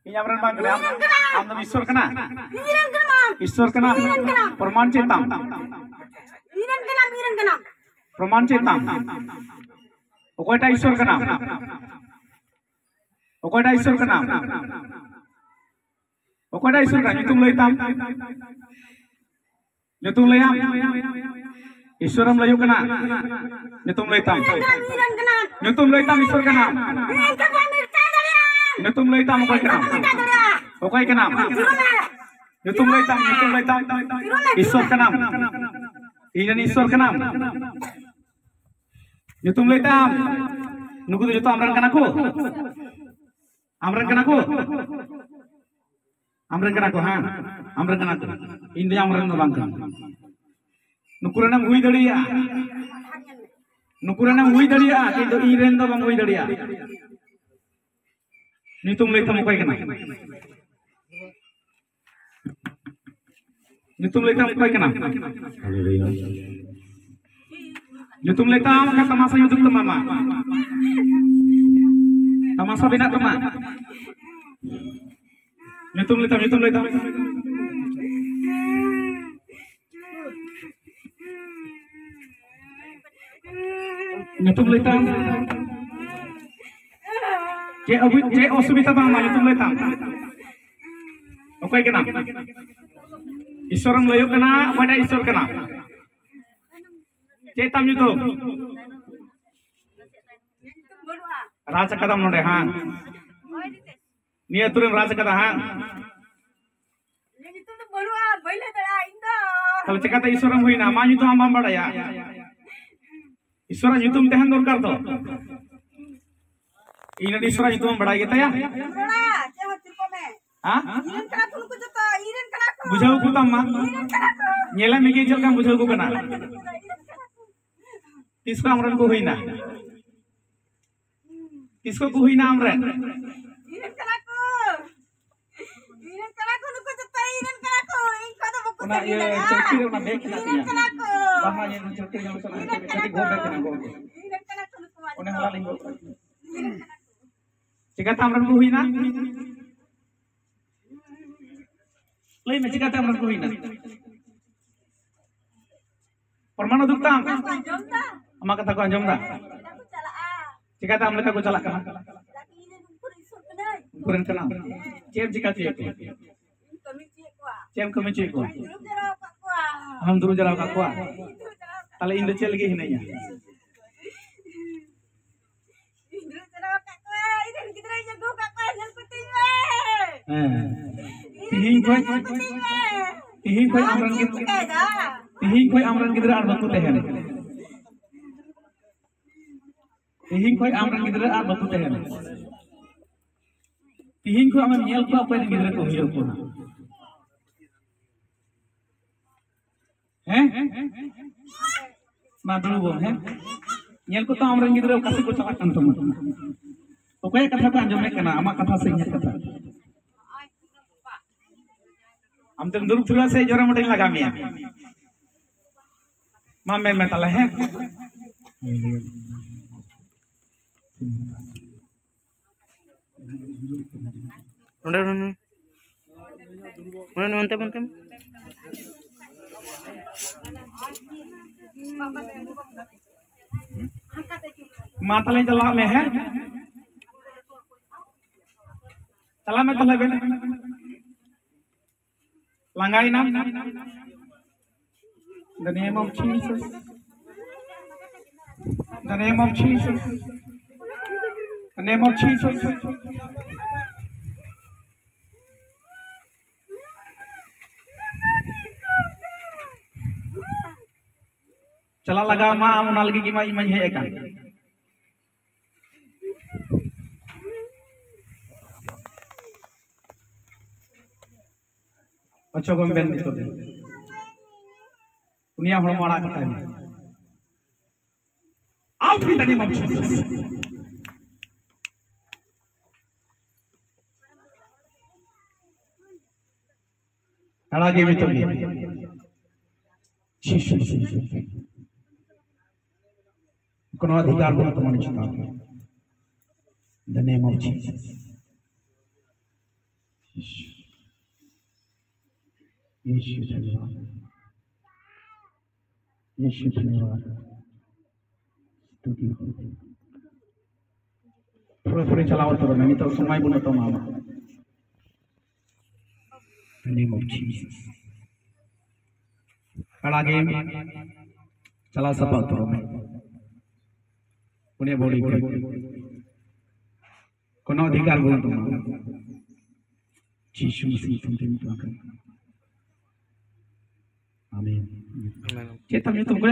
ᱤᱧ ᱟᱢᱨᱮᱱ ᱵᱟᱝ ᱠᱟᱱᱟ ᱟᱢ ᱫᱚ ᱤᱥᱥᱚᱨ ᱠᱟᱱᱟ ᱤᱥᱥᱚᱨ ᱠᱟᱱᱟ ᱯᱨᱚᱢᱟण ᱪᱮᱫ ᱛᱟᱢ प्रमाण चेता ओकोटा ईश्वर का नाम ओकोटा ईश्वर का नाम ओकोटा ईश्वर का तुम लेताम जो तुम लेया ईश्वरम लयो का नाम जो तुम लेताम ईश्वर का नाम जो तुम लेताम ओकोई का नाम जो तुम लेताम ईश्वर का नाम इजन ईश्वर का नाम जो तुम लेता नुकु तो जो तो आमरन कना को हां आमरन कना को इन आमरन दो बांग नुकु रनम हुई दड़िया किंतु इरेन दो बांग हुई दड़िया नि तुम लेता मकोय कना नि तुम लेता मकोय कना जो तुम लेता का तमाशा युद्ध तमामा तमाशा बिना तमा जो तुम लेता जे असुविधा बांग जो तुम लेता ओकोय कना ईश्वरम लयो कना ओकोटा ईश्वर कना चेतम युतो राजा कदम नोडे हां निया तुरम राजा कदा हां नितु तो बरुआ बैले दड़ा इंदा तब चकाते ईश्वरम हुईना मा युतो आम बड़ाया ईश्वर युतुम तहन दरकार तो इन ईश्वर युतुम बड़ाई गतया बड़ा चेव तिरको में हां इरन कना तुनको जतो इरन कना को बुझाऊ को तम्मा इरन कना को नेला मिगे चल का बुझाऊ को कना किसको आमरन को हुई ना आमरन इरन कना को नुको जतो इरन कना को इनको तो बको ना ये चक्की रे में देख ना इरन कना को बाबा ये चक्की रे में चक्की घोड़े कना को इरन कना को नुको ओने होला लिंगो चिकाता आमरन को हुई ना लई में चिकाता आमरन को हुई ना परमाणु दुक्ता अमा कथा को अंजम दा चिकाता हम लेका को चला कना कुरन कना चेम चिका चे चेम कमी चे को हम दुरु जराव का को ताले इन चेल गे हिनैया दुरु जराव का को इधर किधर जगो का को जल कुटी में तिही कोई आमरन गिदरा आर बकु तहन तिही कोई आमरन गिदरा आर बकु तहन तिही को हम नेल को अपन गिदरा को हियो को हैं मा दुबो हैं नेल को तो आमरन गिदरा कासे को चला कान तम ओकय कथा को अंजम कना आमा कथा से इन कथा हम तुम दुरुक थुला से जोरा मोटे लगा मिया मामे में तला है मातले चला में है चला में तला Ben Langai nam, the name of Jesus, the name of Jesus, the name of Jesus. Chala laga ma amunal gigi ma imaj hai kan. अच्छा को बेन दितो दुनिया हड़ मारा कथा है out in the name of Jesus అలాగే మిత్రులు কোনো অধিকার কোনো তোমার ছিল द नेम ऑफ जीसस यीशु धन्यवाद, यीशु धन्यवाद, स्तुति हो। थोड़ा चलाओ तो नहीं तो समय बोलो तो मामा। Name of Jesus. आगे चला सपा तो में उन्हें बॉडी के कोनो अधिकार बोलो तो मामा। यीशु मसीह तुम आमीन। चेतन तुमको